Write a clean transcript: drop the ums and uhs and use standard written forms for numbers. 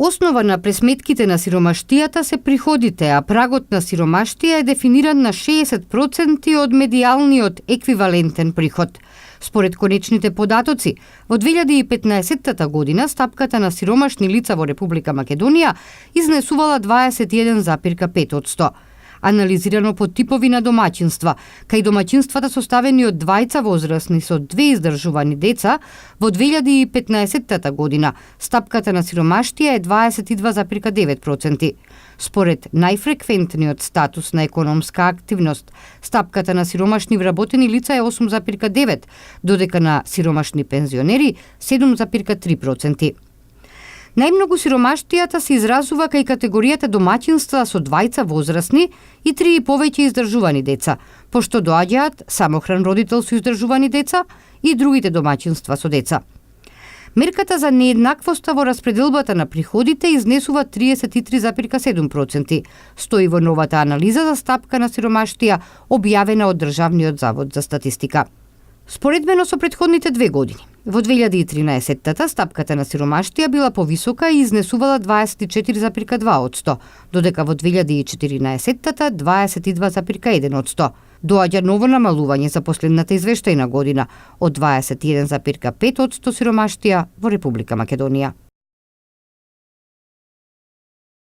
Основа на пресметките на сиромаштијата се приходите, а прагот на сиромаштија е дефиниран на 60% од медијалниот еквивалентен приход. Според конечните податоци, во 2015 година стапката на сиромашни лица во Република Македонија изнесувала 21,5%. Анализирано по типови на домаќинства, кај домаќинствата составени од двајца возрастни со 2 издржувани деца, во 2015 година стапката на сиромаштија е 22,9%. Според најфреквентниот статус на економска активност, стапката на сиромашни вработени лица е 8,9%, додека на сиромашни пензионери 7,3%. Најмногу сиромаштијата се изразува кај категоријата домаќинства со двајца возрастни и 3 и повеќе издржувани деца, пошто доаѓаат самохран родител со издржувани деца и другите домаќинства со деца. Мерката за нееднаквоста во распределбата на приходите изнесува 33,7%, стои во новата анализа за стапка на сиромаштија објавена од Државниот завод за статистика. Споредбено со претходните 2 години, во 2013-та стапката на сиромаштија била повисока и изнесувала 24,2%, додека во 2014-та 22,1%. Доаѓа ново намалување за последната извештајна година од 21,5% сиромаштија во Република Македонија.